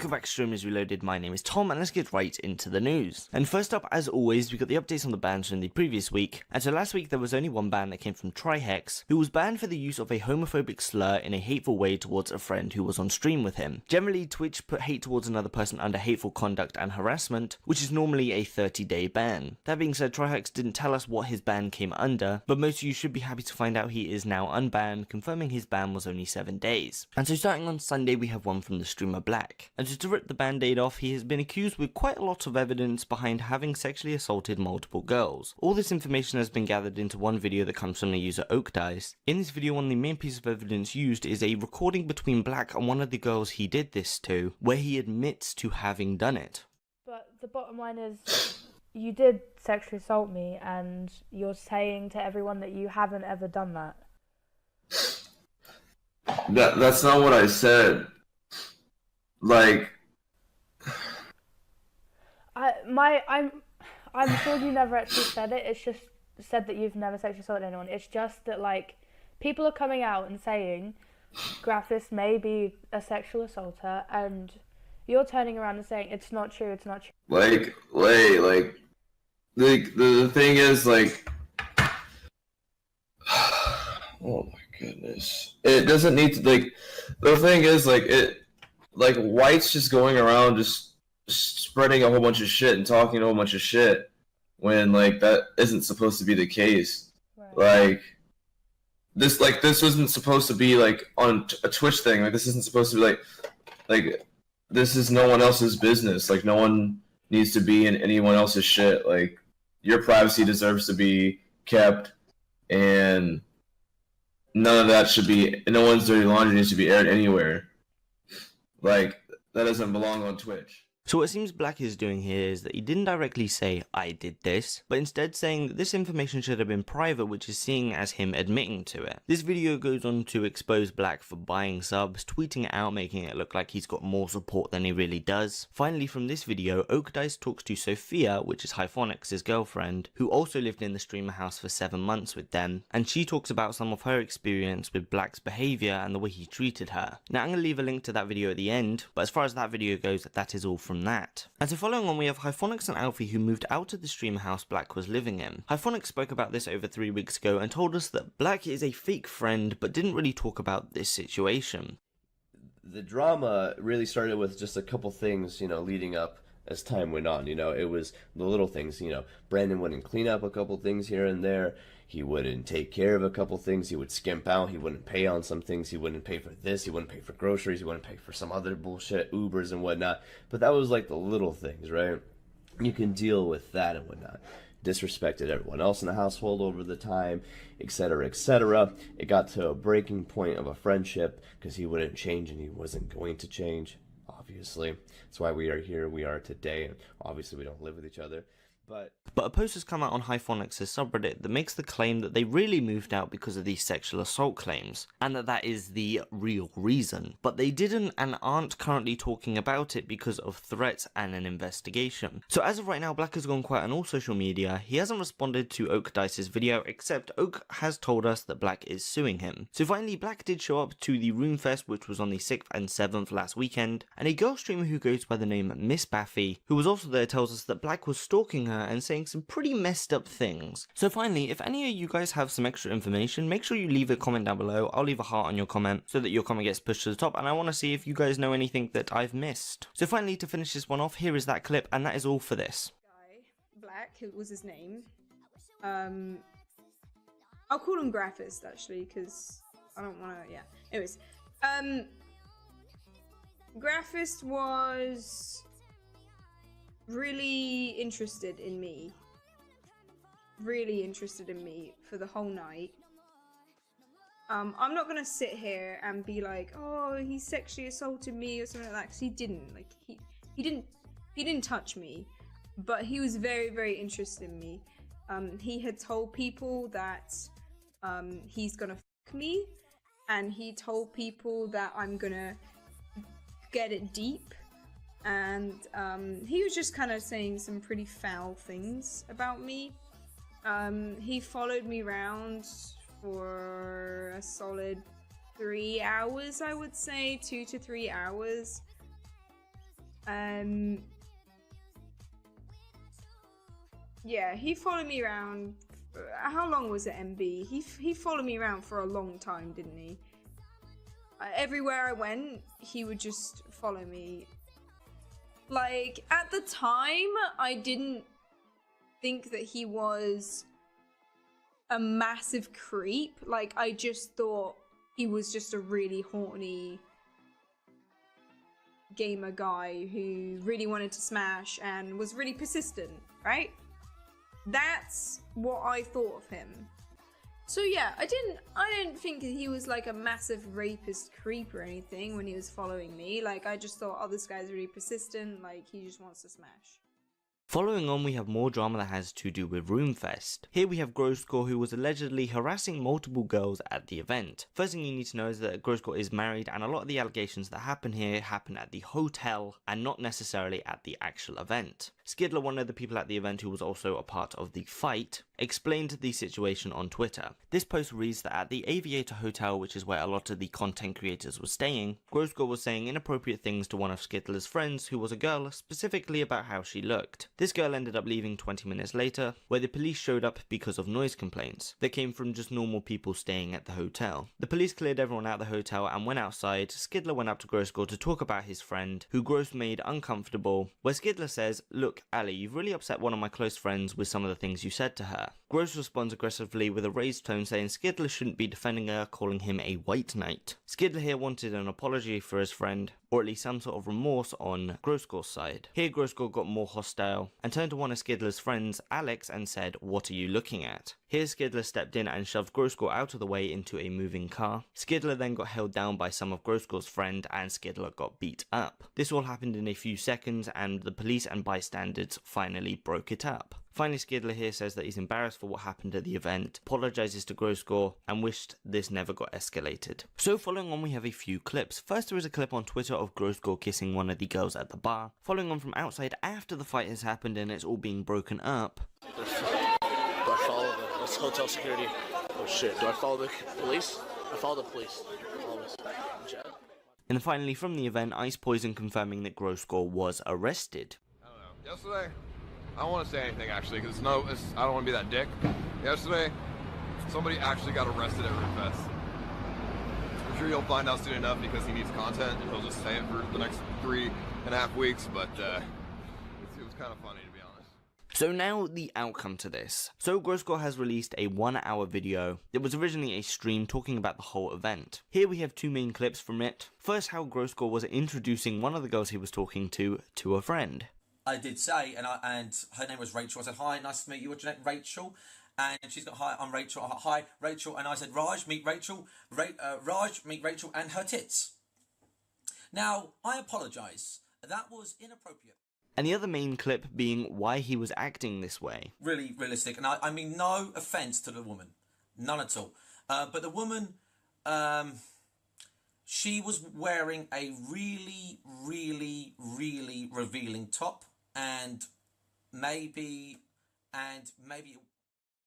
Welcome back to Streamers Reloaded, my name is Tom and let's get right into the news. And first up, as always, we got the updates on the bans from the previous week. And so last week there was only one ban that came from Tryhex, who was banned for the use of a homophobic slur in a hateful way towards a friend who was on stream with him. Generally, Twitch put hate towards another person under hateful conduct and harassment, which is normally a 30-day ban. That being said, Tryhex didn't tell us what his ban came under, but most of you should be happy to find out he is now unbanned, confirming his ban was only 7 days. And so starting on Sunday we have one from the streamer Black. And so to rip the band-aid off, he has been accused with quite a lot of evidence behind having sexually assaulted multiple girls. All this information has been gathered into one video that comes from the user OakDice. In this video, one of the main pieces of evidence used is a recording between Black and one of the girls he did this to, where he admits to having done it. But the bottom line is, you did sexually assault me and you're saying to everyone that you haven't ever done that. That's not what I said. I'm sure you never actually said it. It's just said that you've never sexually assaulted anyone. It's just that, like, people are coming out and saying Graphist may be a sexual assaulter, and you're turning around and saying it's not true, it's not true. The thing is, like, oh my goodness, it doesn't need to, like, the thing is, like, whites just going around just spreading a whole bunch of shit and talking a whole bunch of shit when, like, that isn't supposed to be the case. Right. This wasn't supposed to be, like, on a Twitch thing. Like, this isn't supposed to be, like, this is no one else's business. Like, no one needs to be in anyone else's shit. Like, your privacy deserves to be kept, and none of that should be, no one's dirty laundry needs to be aired anywhere. Like, that doesn't belong on Twitch. So what it seems Black is doing here is that he didn't directly say, I did this, but instead saying that this information should have been private, which is seen as him admitting to it. This video goes on to expose Black for buying subs, tweeting it out, making it look like he's got more support than he really does. Finally, from this video, OakDice talks to Sophia, which is Hyphonix's girlfriend, who also lived in the streamer house for 7 months with them, and she talks about some of her experience with Black's behaviour and the way he treated her. Now I'm going to leave a link to that video at the end, but as far as that video goes, that is all from that. And so following on, we have Hyphonix and Alfie, who moved out of the streamer house Black was living in. Hyphonix spoke about this over 3 weeks ago and told us that Black is a fake friend, but didn't really talk about this situation. The drama really started with just a couple things, you know, leading up as time went on. You know, it was the little things, you know, Brandon wouldn't clean up a couple things here and there. He wouldn't take care of a couple things. He would skimp out. He wouldn't pay on some things. He wouldn't pay for this. He wouldn't pay for groceries. He wouldn't pay for some other bullshit, Ubers and whatnot. But that was like the little things, right? You can deal with that and whatnot. Disrespected everyone else in the household over the time, etc., etc. It got to a breaking point of a friendship because he wouldn't change and he wasn't going to change, obviously. That's why we are here, we are today, and obviously we don't live with each other. But a post has come out on Hyphonix's subreddit that makes the claim that they really moved out because of these sexual assault claims, and that is the real reason. But they didn't and aren't currently talking about it because of threats and an investigation. So as of right now, Black has gone quiet on all social media. He hasn't responded to OakDice's video, except Oak has told us that Black is suing him. So finally, Black did show up to the Roomfest, which was on the 6th and 7th last weekend, and a girl streamer who goes by the name Miss Baffy, who was also there, tells us that Black was stalking her and saying some pretty messed up things. So finally, if any of you guys have some extra information, make sure you leave a comment down below. I'll leave a heart on your comment so that your comment gets pushed to the top, and I want to see if you guys know anything that I've missed. So finally, to finish this one off, here is that clip, and that is all for this. Black was his name. I'll call him Graphist actually, because I don't want to, yeah. Anyways, Graphist was really interested in me for the whole night. I'm not gonna sit here and be like, oh, he sexually assaulted me or something like that, because he didn't. Like, he didn't touch me, but he was very, very interested in me. He had told people that he's gonna fuck me, and he told people that I'm gonna get it deep. And he was just kind of saying some pretty foul things about me. He followed me around for a solid 3 hours, I would say, 2 to 3 hours. Yeah, he followed me around. How long was it, MB? He followed me around for a long time, didn't he? Everywhere I went, he would just follow me. Like, at the time, I didn't think that he was a massive creep. Like, I just thought he was just a really horny gamer guy who really wanted to smash and was really persistent, right? That's what I thought of him. So yeah, I didn't think that he was like a massive rapist creep or anything when he was following me. Like, I just thought, oh, this guy's really persistent, like he just wants to smash. Following on, we have more drama that has to do with Roomfest. Here we have GrossGore, who was allegedly harassing multiple girls at the event. First thing you need to know is that GrossGore is married, and a lot of the allegations that happen here happen at the hotel and not necessarily at the actual event. Skidler, one of the people at the event who was also a part of the fight, explained the situation on Twitter. This post reads that at the Aviator Hotel, which is where a lot of the content creators were staying, GrossGore was saying inappropriate things to one of Skidler's friends, who was a girl, specifically about how she looked. This girl ended up leaving 20 minutes later, where the police showed up because of noise complaints that came from just normal people staying at the hotel. The police cleared everyone out of the hotel and went outside. Skidler went up to GrossGore to talk about his friend, who Gross made uncomfortable, where Skidler says, "Look, Ali, you've really upset one of my close friends with some of the things you said to her." Gross responds aggressively with a raised tone, saying Skidler shouldn't be defending her, calling him a white knight. Skidler here wanted an apology for his friend, or at least some sort of remorse on GrossGore's side. Here GrossGore got more hostile and turned to one of Skidler's friends, Alex, and said, "What are you looking at?" Here Skidler stepped in and shoved GrossGore out of the way into a moving car. Skidler then got held down by some of GrossGore's friend, and Skidler got beat up. This all happened in a few seconds, and the police and bystanders finally broke it up. Finally, Skidler here says that he's embarrassed for what happened at the event, apologises to GrossGore, and wished this never got escalated. So following on, we have a few clips. First, there is a clip on Twitter of GrossGore kissing one of the girls at the bar. Following on from outside after the fight has happened and it's all being broken up. Do I follow the hotel security? Oh shit, do I follow the police? I follow the police. Always. And finally, from the event, Ice Poison confirming that GrossGore was arrested. I don't know. Yesterday, I don't want to say anything actually, because I don't want to be that dick. Yesterday, somebody actually got arrested at Roomfest. I'm sure you'll find out soon enough because he needs content and he'll just say it for the next 3.5 weeks, but it was kind of funny, to be honest. So now the outcome to this. So GrossGore has released a 1-hour video that was originally a stream talking about the whole event. Here we have two main clips from it. First, how GrossGore was introducing one of the girls he was talking to a friend. I did say, and her name was Rachel. I said, "Hi, nice to meet you. What's your name?" "Rachel." And she's got, "Hi, I'm Rachel." "Hi, Rachel." And I said, "Raj, meet Rachel. Raj, meet Rachel and her tits." Now, I apologise. That was inappropriate. And the other main clip being why he was acting this way. Really realistic. And I mean no offence to the woman. None at all. But the woman, she was wearing a really, really, really revealing top. And maybe...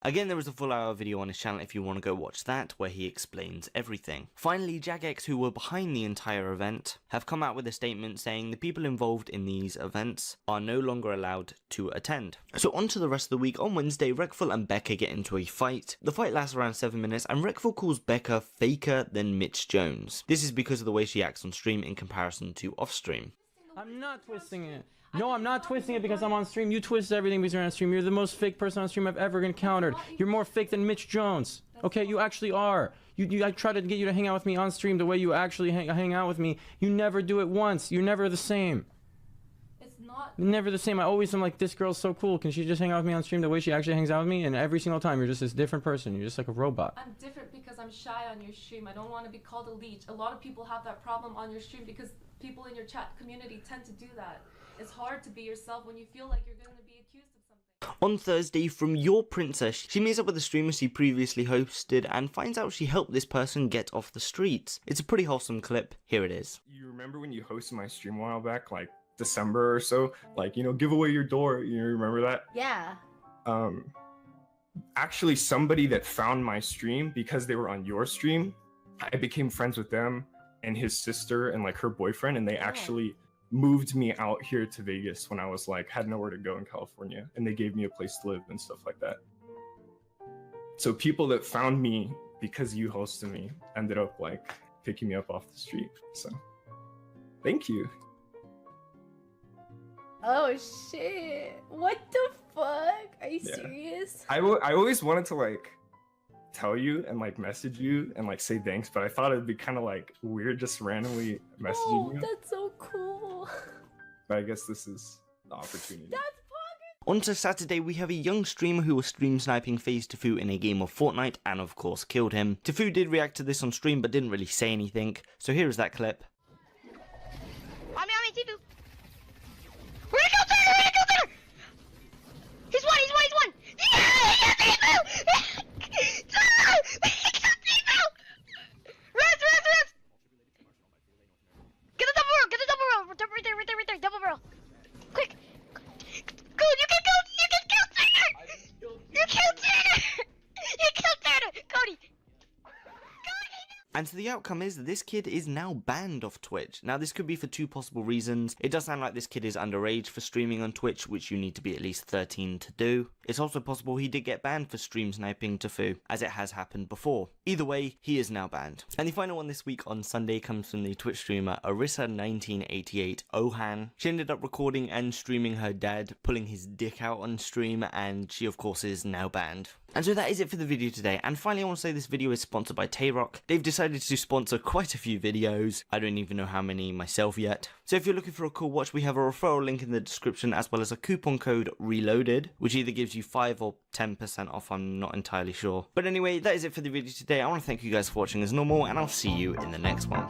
Again, there is a full hour video on his channel if you want to go watch that, where he explains everything. Finally, Jagex, who were behind the entire event, have come out with a statement saying the people involved in these events are no longer allowed to attend. So on to the rest of the week. On Wednesday, Rekful and Becca get into a fight. The fight lasts around 7 minutes, and Rekful calls Becca faker than Mitch Jones. This is because of the way she acts on stream in comparison to off stream. I'm not twisting it. No, I'm not twisting it because I'm on stream. You twist everything because you're on stream. You're the most fake person on stream I've ever encountered. You're more fake than Mitch Jones. Okay, you actually are. I try to get you to hang out with me on stream the way you actually hang out with me. You never do it once. You're never the same. It's not. You're never the same. I always am like, this girl's so cool. Can she just hang out with me on stream the way she actually hangs out with me? And every single time, you're just this different person. You're just like a robot. I'm different because I'm shy on your stream. I don't want to be called a leech. A lot of people have that problem on your stream because people in your chat community tend to do that. It's hard to be yourself when you feel like you're going to be accused of something. On Thursday, from Yourprincess, she meets up with a streamer she previously hosted and finds out she helped this person get off the streets. It's a pretty wholesome clip. Here it is. You remember when you hosted my stream a while back, like December or so? Like, you know, give away your door. You remember that? Yeah. Actually, somebody that found my stream because they were on your stream, I became friends with them and his sister and like her boyfriend, and they actually moved me out here to Vegas when I was like had nowhere to go in California, and they gave me a place to live and stuff like that. So people that found me because you hosted me ended up like picking me up off the street. So thank you. Oh shit! What the fuck? Are you serious? I always wanted to like tell you and like message you and like say thanks, but I thought it'd be kind of like weird just randomly messaging you. That's so cool. But I guess this is the opportunity. On to Saturday, we have a young streamer who was stream sniping FaZe Tfue in a game of Fortnite and of course killed him. Tfue did react to this on stream but didn't really say anything, so here is that clip. On me, Tfue! We're gonna kill Turner! We're gonna kill Turner! He's one! Yeah, Tfue! We killed Tfue! Res! Get the double barrel! Right there! Double barrel! Quick! Good, you can kill Turner! You killed Turner! Cody! And so the outcome is that this kid is now banned off Twitch. Now this could be for two possible reasons. It does sound like this kid is underage for streaming on Twitch, which you need to be at least 13 to do. It's also possible he did get banned for stream sniping Tfue, as it has happened before. Either way, he is now banned. And the final one this week on Sunday comes from the Twitch streamer Arissa1988 Ohan. She ended up recording and streaming her dad pulling his dick out on stream, and she of course is now banned. And so that is it for the video today, and finally I want to say this video is sponsored by Tayrock. They've decided to sponsor quite a few videos. I don't even know how many myself yet. So if you're looking for a cool watch, we have a referral link in the description as well as a coupon code RELOADED, which either gives you 5 or 10% off, I'm not entirely sure. But anyway, that is it for the video today. I want to thank you guys for watching as normal, and I'll see you in the next one.